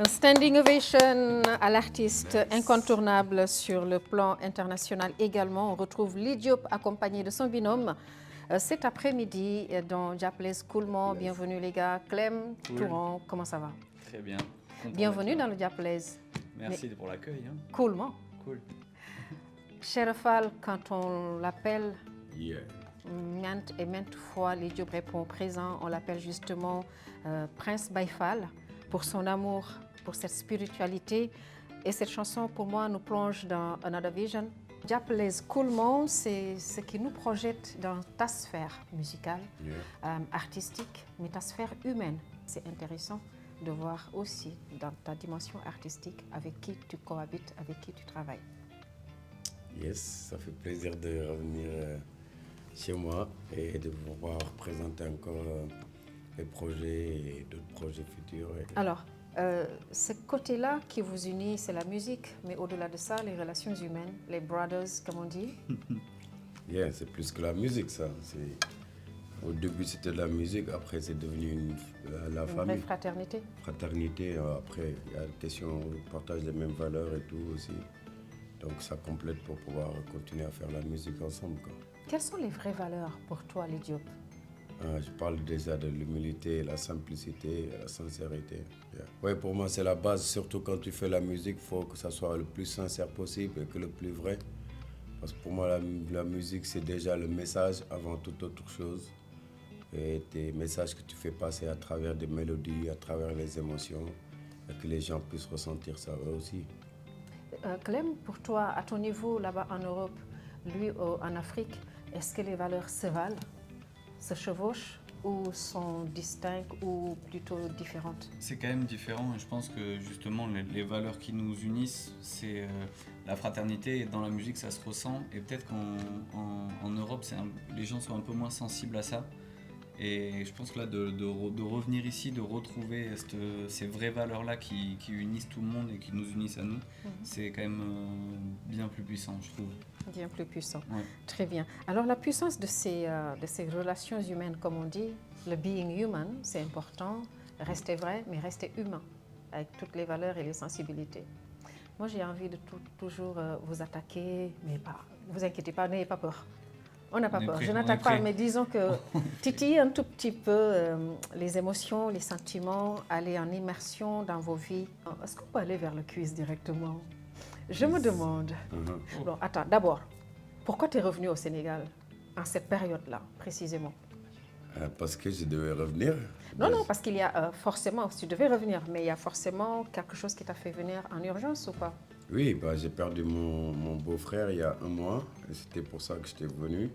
Un standing ovation à l'artiste incontournable sur le plan international également. On retrouve Ly Diop accompagné de son binôme cet après-midi dans Diaplaise Coolement. Bienvenue les gars. Clem, Touran, comment ça va? Très bien. Bienvenue dans le Diaplaise. Merci pour l'accueil. Hein. Coolement. Cool. Cherafal, quand on l'appelle, Yeah. maintes et maintes fois, Ly Diop répond présent. On l'appelle justement Prince Baïfal pour son amour pour cette spiritualité. Et cette chanson, pour moi, nous plonge dans Another Vision. Diaplaise Coolement, c'est ce qui nous projette dans ta sphère musicale, artistique, mais ta sphère humaine. C'est intéressant de voir aussi dans ta dimension artistique avec qui tu cohabites, avec qui tu travailles. Yes, ça fait plaisir de revenir chez moi et de pouvoir présenter encore les projets et d'autres projets futurs. Alors, ce côté-là qui vous unit, c'est la musique, mais au-delà de ça, les relations humaines, les brothers, comme on dit. Yeah, c'est plus que la musique, ça. Au début, c'était de la musique, après, c'est devenu la famille. Une vraie fraternité. Fraternité, après, il y a la question, on partage les mêmes valeurs et tout aussi. Donc, ça complète pour pouvoir continuer à faire la musique ensemble, quoi. Quelles sont les vraies valeurs pour toi, Ly Diop? Je parle déjà de l'humilité, la simplicité, la sincérité. Yeah. Oui, pour moi, c'est la base. Surtout quand tu fais la musique, il faut que ça soit le plus sincère possible et que le plus vrai. Parce que pour moi, la musique, c'est déjà le message avant toute autre chose. Et des messages que tu fais passer à travers des mélodies, à travers les émotions, et que les gens puissent ressentir ça eux aussi. Clem, pour toi, à ton niveau là-bas en Europe, lui en Afrique, est-ce que les valeurs se valent, se chevauchent ou sont distinctes ou plutôt différentes? C'est quand même différent et je pense que justement les valeurs qui nous unissent, c'est la fraternité et dans la musique ça se ressent et peut-être qu'en Europe les gens sont un peu moins sensibles à ça et je pense que là de revenir ici, de retrouver ces vraies valeurs-là qui unissent tout le monde et qui nous unissent à nous, c'est quand même bien plus puissant je trouve. Bien plus puissant. Ouais. Très bien. Alors la puissance de ces relations humaines, comme on dit, le being human, c'est important. Rester vrai, mais rester humain, avec toutes les valeurs et les sensibilités. Moi, j'ai envie de toujours vous attaquer, mais pas. Ne vous inquiétez pas, n'ayez pas peur. On n'a pas peur. Je n'attaque pas, mais disons que titiller un tout petit peu les émotions, les sentiments, aller en immersion dans vos vies. Est-ce qu'on peut aller vers le quiz directement? Je me demande. Bon, attends, d'abord, pourquoi tu es revenu au Sénégal en cette période-là, précisément? Parce que je devais revenir. Non, parce qu'il y a forcément, tu devais revenir, mais il y a forcément quelque chose qui t'a fait venir en urgence ou pas? Oui, j'ai perdu mon beau-frère il y a 1 mois, et c'était pour ça que j'étais venu.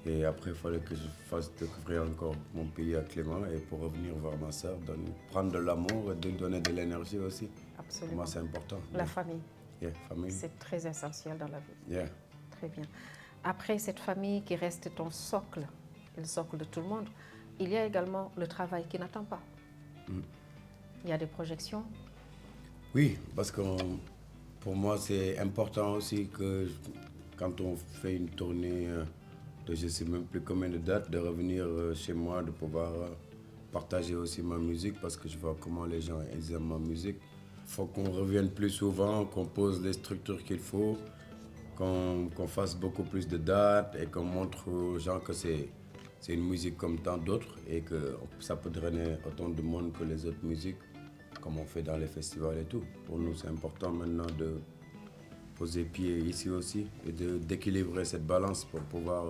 Et après, il fallait que je fasse découvrir encore mon pays à Clément, et pour revenir voir ma soeur, prendre de l'amour et de donner de l'énergie aussi. Absolument. Pour moi, c'est important. La famille. Yeah, famille. C'est très essentiel dans la vie. Yeah. Très bien. Après cette famille qui reste ton socle, le socle de tout le monde, il y a également le travail qui n'attend pas. Il y a des projections. Oui, parce que pour moi, c'est important aussi que quand on fait une tournée de je ne sais même plus combien de dates, de revenir chez moi, de pouvoir partager aussi ma musique, parce que je vois comment les gens ils aiment ma musique. Il faut qu'on revienne plus souvent, qu'on pose les structures qu'il faut, qu'on fasse beaucoup plus de dates et qu'on montre aux gens que c'est une musique comme tant d'autres et que ça peut drainer autant de monde que les autres musiques, comme on fait dans les festivals et tout. Pour nous, c'est important maintenant de poser pied ici aussi et d'équilibrer cette balance pour pouvoir...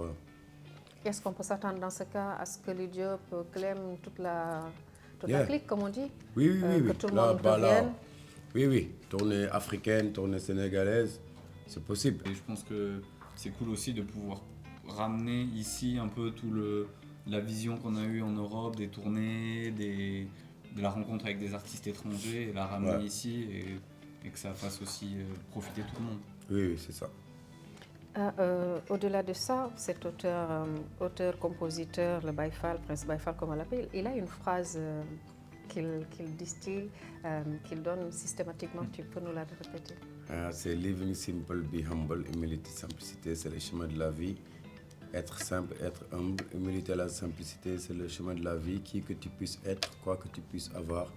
Est-ce qu'on peut s'attendre dans ce cas à ce que le Diop, Clem, toute la clique, comme on dit? Oui. Que tout le monde revienne? Oui. Tournée africaine, tournée sénégalaise, c'est possible. Et je pense que c'est cool aussi de pouvoir ramener ici un peu la vision qu'on a eue en Europe, des tournées, de la rencontre avec des artistes étrangers, et la ramener ici et que ça fasse aussi profiter tout le monde. Oui, c'est ça. Au-delà de ça, cet auteur-compositeur, le Baïfal, Prince Baïfal comme on l'appelle, il a une phrase qu'il distille, qu'il donne systématiquement. Tu peux nous la répéter? C'est living simple, be humble, humilité, simplicité, c'est le chemin de la vie. Être simple, être humble, humilité, la simplicité, c'est le chemin de la vie. Qui que tu puisses être, quoi que tu puisses avoir,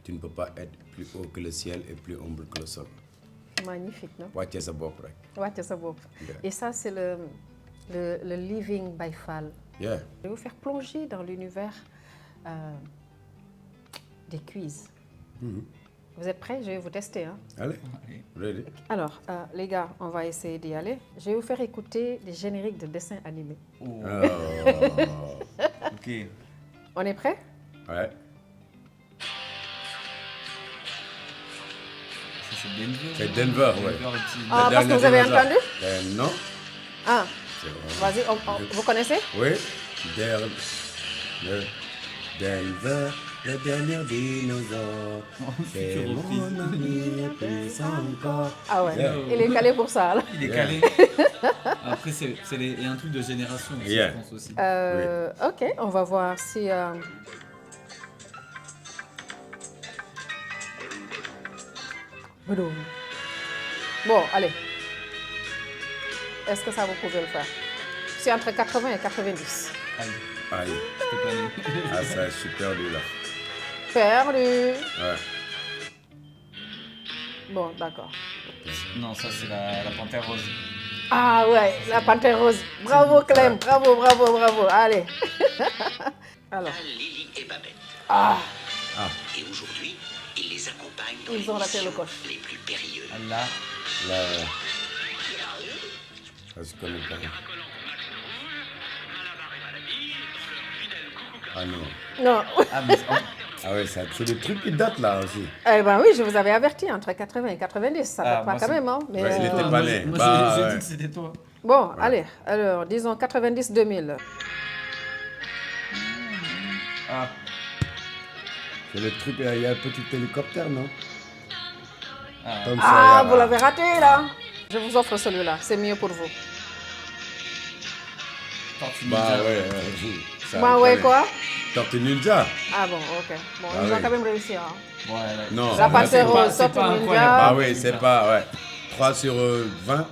tu ne peux pas être plus haut que le ciel et plus humble que le sol. Magnifique, non? Wàcce sa bopp rek. Wàcce sa bopp. Et ça, c'est le living Baïfal. Yeah. Je vais vous faire plonger dans l'univers des quiz. Vous êtes prêts? Je vais vous tester. Hein? Allez, ready. Alors, les gars, on va essayer d'y aller. Je vais vous faire écouter des génériques de dessins animés. Oh. Ok. On est prêts? Ouais. Ça, c'est Denver. C'est Denver, ouais. Ah, parce que vous avez entendu? Non. Ah, C'est vraiment... vas-y, vous connaissez? Oui. Denver, le dernier dinosaure. C'est mon ami, et puis encore. Ah ouais, Yeah. il est calé pour ça. Là. Il est calé. Après, il y a un truc de génération aussi, Yeah. je pense aussi. Ok, on va voir si... Bon, allez. Est-ce que ça vous pouvez le faire? C'est entre 80 et 90. Aïe. Je peux planer. Ah, ça, je suis perdu là. Perdu. Ouais. Bon, d'accord. Non, ça c'est la panthère rose. Ah ouais, la panthère rose. Bravo Clem, bravo, bravo, bravo. Allez. Alors. Lily et Babette. Ah, Et aujourd'hui, ils les accompagnent dans Ils les ont raté le missions coche. les plus périlleuses. Ah, là, Là, je connais pas. Ah non. non. ah, mais Ah ouais, c'est des trucs qui datent là aussi. Eh ben oui, je vous avais averti, entre 80 et 90, ça Ah, date pas moi, quand c'est- même. Hein, mais, Ouais, il était toi, pas moi, né. moi, Bah, j'ai ouais. dit que c'était toi. Bon, allez, alors, disons 90-2000. Ah, C'est le truc, il y a un petit hélicoptère, non? ah. Tom Ah, Sawyer, vous là. l'avez raté là. Je vous offre celui-là, c'est mieux pour vous. Tortue Bah Ninja. ouais, ça, Moi, on ouais, connaît. quoi? Tortue Ninja. Ah bon, ok. Bon, Ah ils ont oui. quand même réussi. Hein. Ouais, là, Non. La Ouais, panthère c'est rose, c'est pas Tortue incroyable. Ninja. Ah oui, c'est pas, ouais. 3 sur 20.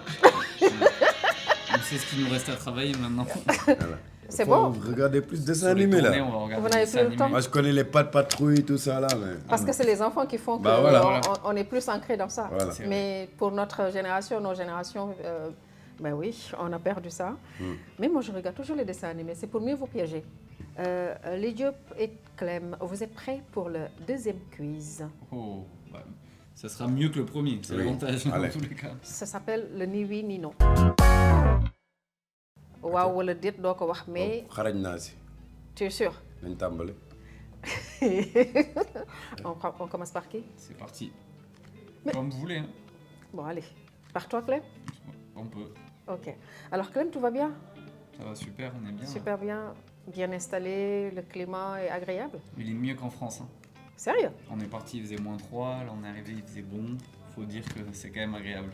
On sait ce qu'il nous reste à travailler maintenant. Voilà. C'est Faut bon. regarder plus de dessins Sur les animés tournées, là. on va regarder Vous n'avez des plus le dessins temps animés. Moi je connais les pattes patrouilles, tout ça là, mais. Parce que c'est les enfants qui font que Bah, voilà. on est plus ancré dans ça. Voilà. C'est Mais pour notre génération, nos générations, ben oui, on a perdu ça. Mais moi, je regarde toujours les dessins animés. C'est pour mieux vous piéger. Les Diop et Clem, vous êtes prêts pour le deuxième quiz? Oh, bah, ça sera mieux que le premier, c'est Oui. l'avantage dans Allez. tous les cas. Ça s'appelle le ni oui ni non. Waaw wala déet doo ko wax mais xarañ naa si. tu es sûr? nañ tàmbali. On commence par qui? C'est parti. Comme vous voulez, hein. Bon, allez. Par toi, Clem? On peut. Ok. Alors, Clem, tout va bien? Ça va super, on est bien. Super bien. Bien installé, le climat est agréable? Il est mieux qu'en France. Hein. Sérieux? On est parti, il faisait -3, là on est arrivé, il faisait bon. Faut dire que c'est quand même agréable.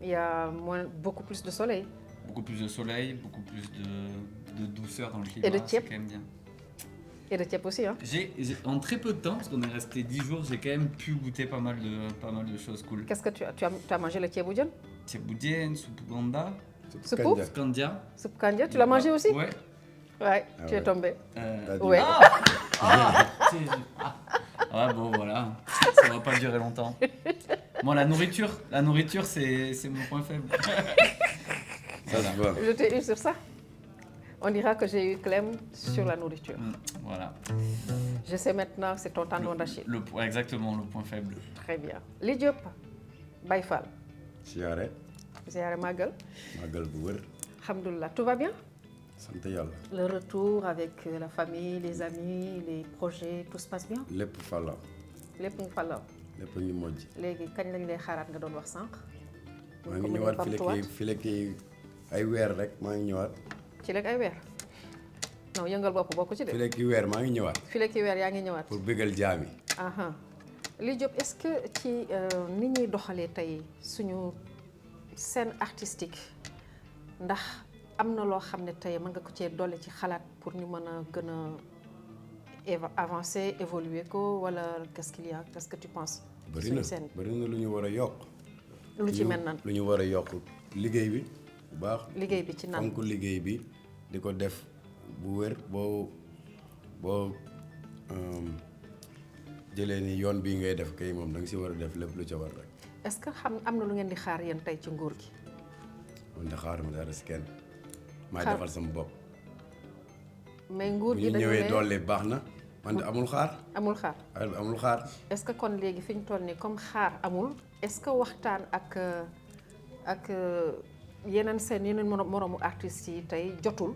Il y a beaucoup plus de soleil. Beaucoup plus de soleil, beaucoup plus de douceur dans le climat. Et de c'est tiep. quand même bien. Et de tiep aussi, hein? En très peu de temps, parce qu'on est resté 10 jours, j'ai quand même pu goûter pas mal de choses cool. Qu'est-ce que tu as mangé le tieboudian? Tchéboudienne, soupe ganda, Soupe? Kanja. kandia. Soupe kandia, tu l'as mangé aussi? Ouais. Ouais, Ah tu es ouais. tombé. T'as dit- Ouais. Ah bon voilà, ça va pas durer longtemps. Moi la nourriture c'est mon point faible. Ça se voit. Je t'ai eu sur ça. On dira que j'ai eu Clem sur la nourriture. Voilà, Je sais maintenant que c'est ton tendon d'Achille. exactement le point faible. Très bien. Li Diop, Baye Fall, siyaare. ziare Magal. màggal bu wër. Alhamdoulilah, tout va bien? sant yàlla. Le retour avec la famille, les amis, les projets, tout se passe bien? lépp fala. lépp nga fa la. lépp ngi mojj. léegi kañ lañ lay xaaraat nga doon wax sànq. maa ngi ñëwaat fii lekki ay weer rek maa ngi ñëwaat. ci lekk ay weer. non yëngal bopp bokk ci de. fii lekki weer maa ngi ñëwaat. fii lekki weer yaa ngi ñëwaat. pour bégal jaam yi. aha Li Diop est-ce que ci ni ñuy doxalee tey suñu scène artistique ndax am na loo xam ne tey mën nga ko cee dolli ci xalaat pour ñu mën a gën a avancer évoluer ko wala qu'est-ce qu'il y a qu'est-ce que tu penses? bëri na bëri na lu ñu war a yokk. lu ci mel nan lu ñu war a yokk liggéey bi bu baax. liggéey bi ci nan fonk liggéey bi di ko def bu wér boo jëlee ni yoon bii ngay def kay moom da nga si war a def lépp lu ca war rek. est-ce que am na lu ngeen di xaar yéen tey ci nguur gi? man de xaaruma dara si kenn. maay Xaar- defal sama bopp. mais nguur bu gi ñu dañu ñëwee ne doole baax na man de amul xaar. amul xaar. amul xaar. est-ce que kon léegi fi ñu toll nii comme xaar amul est-ce que waxtaan ak yeneen seen yeneen moroomu artistes yi tey jotul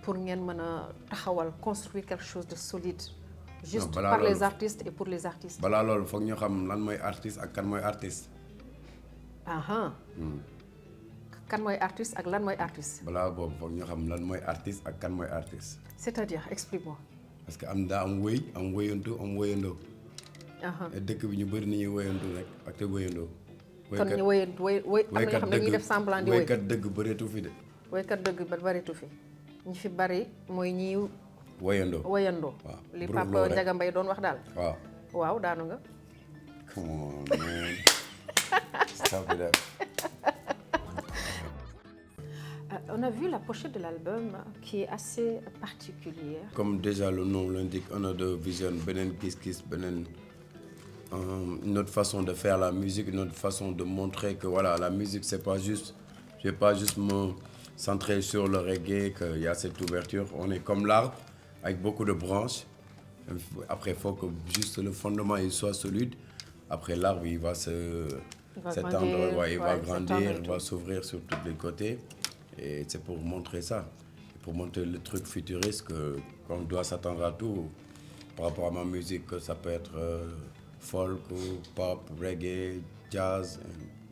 pour ngeen mën a taxawal construire quelque chose de solide juste balaa par les loolu- artistes et pour les artistes. balaa loolu foog ñu xam lan mooy artiste ak kan mooy artiste. aha kan mooy artiste ak lan mooy artiste balaa boobu foog ñu xam lan mooy artiste ak kan mooy artiste. c'est-à-dire explique-moi. parce que daa am wëy am wëyantu am wëyandoo. aha te dëkk bi ñu bëri ni ñuy wëyantu rek ak te wëyandoo. kon ñu woy am na ñoo xam ne dañuy def semblant di woy wëykat dëgg bëreetu fi de. woykat dëgg ba baritu fi ñi fi bari mooy ñi wëyandoo. woyandoo waaw li pour Papa loolu rek. Ndiaga Mbaye doon wax daal waaw. waaw daanu nga. Come on, man. Stop it up. On a vu la pochette de l'album qui est assez particulière. Comme déjà le nom l'indique, on a deux visions, benen gis-gis, benen une autre façon de faire la musique, une autre façon de montrer que voilà, la musique c'est pas juste Je ne vais pas juste me centrer sur le reggae, qu'il y a cette ouverture. On est comme l'arbre, avec beaucoup de branches. Après, il faut que juste le fondement il soit solide. Après, l'arbre, il va s'étendre, ouais, il va grandir, il va s'ouvrir sur tous les côtés. Et c'est pour montrer ça. Pour montrer le truc futuriste qu'on doit s'attendre à tout. Par rapport à ma musique, que ça peut être folk, ou pop, reggae, jazz,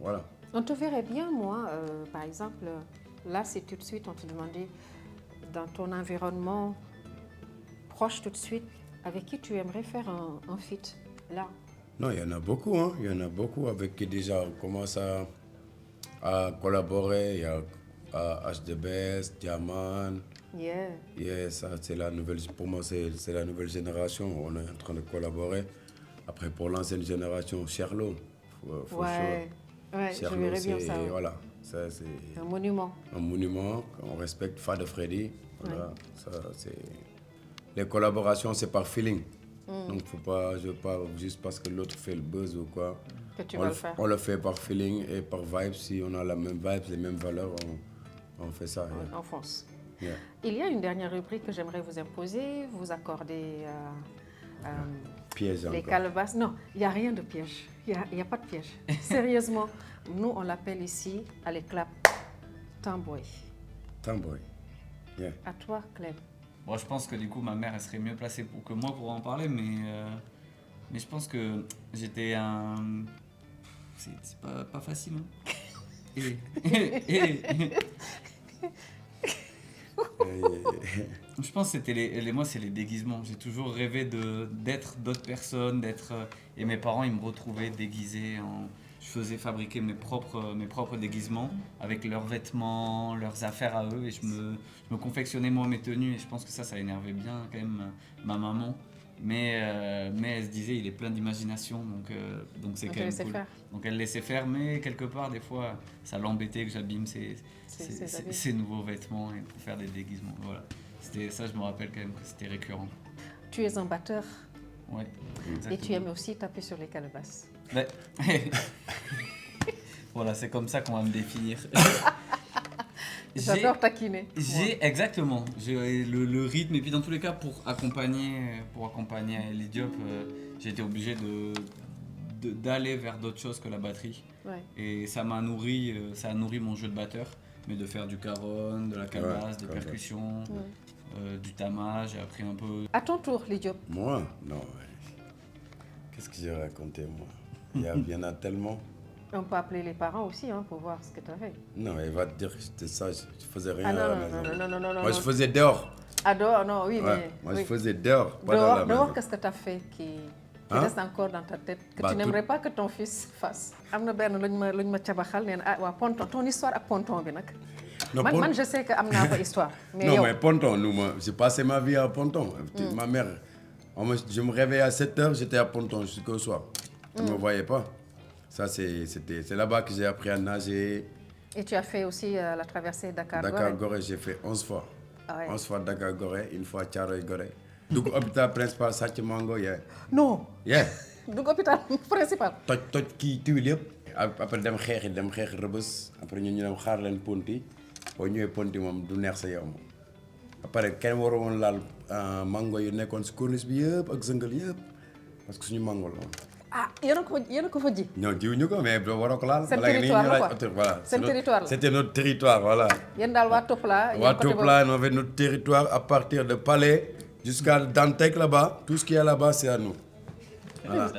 voilà. On te verrait bien, moi, par exemple, là, si tout de suite on te demandait, dans ton environnement proche tout de suite, avec qui tu aimerais faire un feat, là? Non, il y en a beaucoup, hein. Il y en a beaucoup avec qui déjà on commence à collaborer. Il y a HDBS, Diamant. Yeah, ça c'est la nouvelle, pour moi c'est la nouvelle génération, on est en train de collaborer. Après pour l'ancienne génération, Sherlo. Ouais, je verrais bien ça. Voilà, ça c'est un monument. Un monument, on respecte Fada Freddy. Voilà, ça c'est... Les collaborations c'est par feeling. Donc je veux pas juste parce que l'autre fait le buzz ou quoi. Que tu vas le faire. On le fait par feeling et par vibe. Si on a la même vibe, les mêmes valeurs, on fait ça. On fonce. Yeah. Il y a une dernière rubrique que j'aimerais vous imposer, vous accorder piège les encore. calebasses. Non, il n'y a rien de piège. Il n'y a pas de piège. Sérieusement, nous on l'appelle ici, à l'éclat, Tamboy. Tamboy. Yeah. À toi, Clem. Bon, je pense que du coup ma mère elle serait mieux placée que moi pour en parler, mais je pense que j'étais un... C'est pas facile. Hein. Je pense que c'était moi c'est les déguisements. J'ai toujours rêvé d'être d'autres personnes, et mes parents ils me retrouvaient déguisé je faisais fabriquer mes propres déguisements avec leurs vêtements, leurs affaires à eux, et je me confectionnais moi mes tenues, et je pense que ça énervait bien quand même ma maman. Mais elle se disait il est plein d'imagination, donc c'est quand même cool. Donc elle laissait faire, mais quelque part des fois ça l'embêtait que j'abîme ses nouveaux vêtements et pour faire des déguisements. Voilà. Ça, je me rappelle quand même que c'était récurrent. Tu es un batteur. Ouais, exactement. Et tu aimes aussi taper sur les calebasses. Ouais. Voilà, c'est comme ça qu'on va me définir. J'adore taquiner. Exactement. J'ai le rythme, et puis dans tous les cas, pour accompagner Lil Diop, j'ai été obligé d'aller vers d'autres choses que la batterie. Ouais. Et ça a nourri mon jeu de batteur, mais de faire du caron, de la calebasse, des percussions, du tama, j'ai appris un peu. À ton tour, Lil Diop. Moi? Non. Qu'est-ce que j'ai raconté, moi? Il y en a tellement. On peut appeler les parents aussi pour voir ce que tu as fait. Non, il va te dire que j'étais sage, je faisais rien à la maison. Non. Moi, je faisais dehors. Ah, dehors, non, oui, ouais. mais... Moi, je faisais dehors, pas dans la maison. Dehors, qu'est-ce que tu as fait qui reste encore dans ta tête, que tu n'aimerais pas que ton fils fasse? Amna ben luñ ma cabaxal neen wa ponton, ton histoire ak ponton bi nak. Man je sais que amna pas histoire. Mais non, mais ponton, j'ai passé ma vie à ponton. Ma mère, je me réveillais à 7h, j'étais à ponton jusqu'au soir. Je ne me voyais pas. Ça, c'est là-bas que j'ai appris à nager. Et tu as fait aussi la traversée Dakar-Gorée? Dakar-Gorée, j'ai fait 11 fois. Ah ouais. 11 fois Dakar-Gorée, une fois Thiaroye-Gorée. Donc, hôpital principal Sathié Mango, yeah. Non. Yeah. Donc, hôpital principal. Toj kii tuile yëpp. Après dem xeexi Rebeuss. Après ñu dem xaar leen Ponty. Boo ñëwee Ponty moom du neex sa yow moom. Après kenn waroon woon laal mango yu nekkoon si corniche bi yëpp ak zëngal yëpp. Parce que suñu mango la woon. Ah, yéen a ko fa ji? Non, jiwuñu ko, mais waroo ko laal. Seen territoire la quoi. Voilà. Seen territoire la. C'était notre territoire, voilà. Yéen daal waa Topla. Waa Topla, on avait notre territoire à partir de Palais jusqu'à Dantec là-bas. Tout ce qu'il y a là-bas, c'est à nous. Voilà.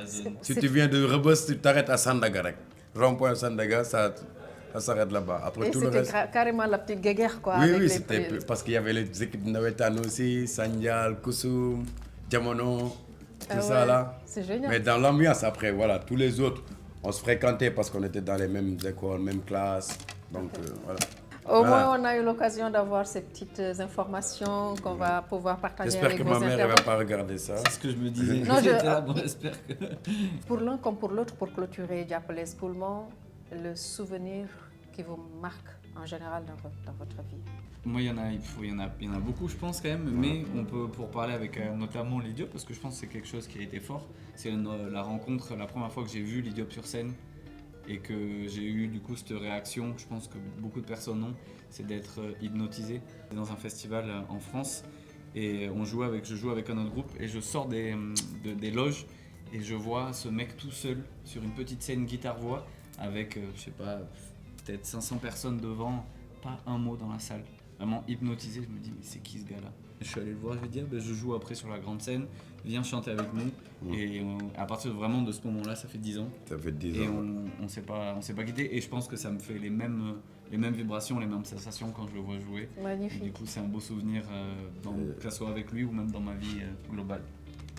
Si tu viens de Rebeuss, tu t'arrêtes à Sandaga rek. Rond-point Sandaga, ça s'arrête là-bas. Après, tout le reste... c'était carrément la petite guéguerre, quoi. Oui, c'était parce qu'il y avait les équipes navétanes aussi, Sandial, Koussoum, Diamono, tout ça là. C'est génial. Mais dans l'ambiance, après, voilà, tous les autres, on se fréquentait parce qu'on était dans les mêmes écoles, mêmes classes. Donc, voilà. Au moins, on a eu l'occasion d'avoir ces petites informations qu'on va pouvoir partager avec vos internautes. J'espère que ma mère ne va pas regarder ça. C'est ce que je me disais. Non, j'espère que... Pour l'un comme pour l'autre, pour clôturer Diaples Coolman, le souvenir qui vous marque en général dans votre vie? Moi, il y en a beaucoup, je pense quand même, mais on peut, pour parler avec notamment Lil Diop, parce que je pense que c'est quelque chose qui a été fort, c'est la rencontre, la première fois que j'ai vu Lil Diop sur scène, et que j'ai eu du coup cette réaction, je pense que beaucoup de personnes ont, c'est d'être hypnotisé. Dans un festival en France et je joue avec un autre groupe et je sors des loges et je vois ce mec tout seul sur une petite scène guitare-voix avec, je sais pas, peut-être 500 personnes devant, pas un mot dans la salle. Vraiment hypnotisé, je me dis mais c'est qui ce gars-là? Je suis allé le voir, je lui ai dit je joue après sur la grande scène, viens chanter avec nous. Et à partir vraiment de ce moment-là, ça fait 10 ans. Ça fait 10 et ans. on s'est pas quitté et je pense que ça me fait les mêmes vibrations, les mêmes sensations quand je le vois jouer. Magnifique. Et du coup c'est un beau souvenir, que ce soit avec lui ou même dans ma vie globale.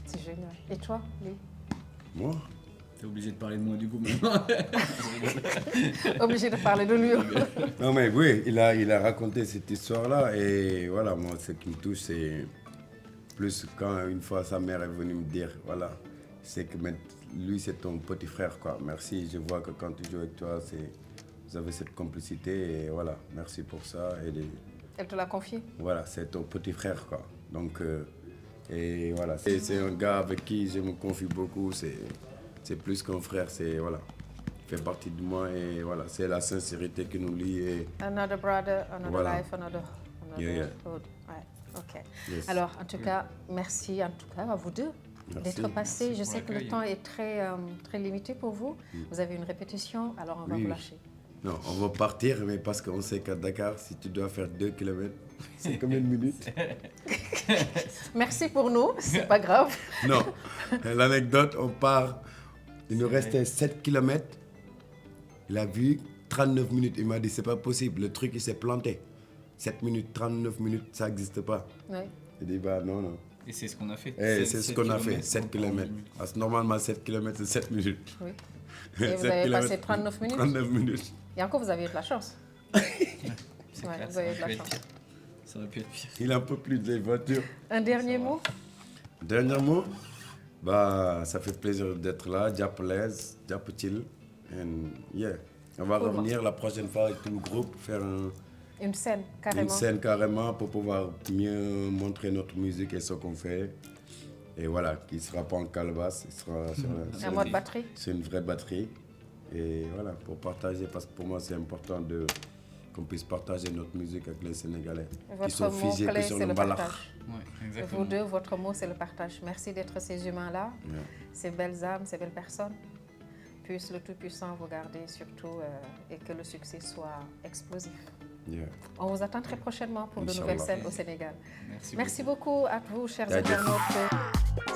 C'est génial. Et toi, Lee? Moi, T'es obligé de parler de moi du coup maintenant. Obligé de parler de lui. non mais oui, il a raconté cette histoire-là et voilà, moi ce qui me touche c'est plus quand une fois sa mère est venue me dire, voilà, c'est que lui c'est ton petit frère quoi, merci, je vois que quand tu joues avec toi, vous avez cette complicité et voilà, merci pour ça. Elle te l'a confié? Voilà, c'est ton petit frère quoi, donc et voilà, c'est un gars avec qui je me confie beaucoup, c'est plus qu'un frère, c'est voilà, il fait partie de moi et voilà, c'est la sincérité qui nous lie. Et Another brother, another voilà. life, another road. Ouais, ok. Yes. Alors, en tout cas, merci en tout cas à vous deux Merci. d'être passés. Merci Je pour sais que le l'accueil. temps est très limité pour vous. Vous avez une répétition, alors on va Oui, vous oui. lâcher. Non, on va partir, mais parce qu'on sait qu'à Dakar, si tu dois faire 2 km, c'est combien de minutes? Merci pour nous, c'est pas grave. Non, l'anecdote, on part, il nous restait 7 km, il a vu 39 minutes, il m'a dit c'est pas possible, le truc il s'est planté. 7 minutes, 39 minutes, ça n'existe pas. Oui. Il dit bah non. Et c'est ce qu'on a fait. Et c'est ce qu'on a fait, 7 7 km. Parce que normalement 7 km c'est 7 minutes. Oui. Et vous avez passé 39 minutes 39 minutes. Et encore, vous avez eu de la chance. C'est Ouais, clair, vous ça avez aurait de la pu être chance. pire. Ça aurait pu être pire. Il en peut plus des voitures. Un dernier mot? Dernier mot, bah, ça fait plaisir d'être là, Diapolaise, Diapotil. And yeah, on va Cool. revenir la prochaine fois avec tout le groupe, faire Une scène, carrément. une scène carrément pour pouvoir mieux montrer notre musique et ce qu'on fait. Et voilà, qui ne sera pas en calebasse, il sera sur Un mode batterie. c'est une vraie batterie. Et voilà, pour partager, parce que pour moi c'est important qu'on puisse partager notre musique avec les Sénégalais. qui sont Votre mot figés que clé, sur c'est le le mbalax. partage. Ouais, exactement. Vous deux, votre mot, c'est le partage. Merci d'être ces humains-là, Yeah. ces belles âmes, ces belles personnes. Puisse le Tout-Puissant vous garder surtout et que le succès soit explosif. Yeah. On vous attend très prochainement pour de Inch'Allah. nouvelles scènes au Sénégal. Merci Merci beaucoup à vous, chers Jaajëf. internautes.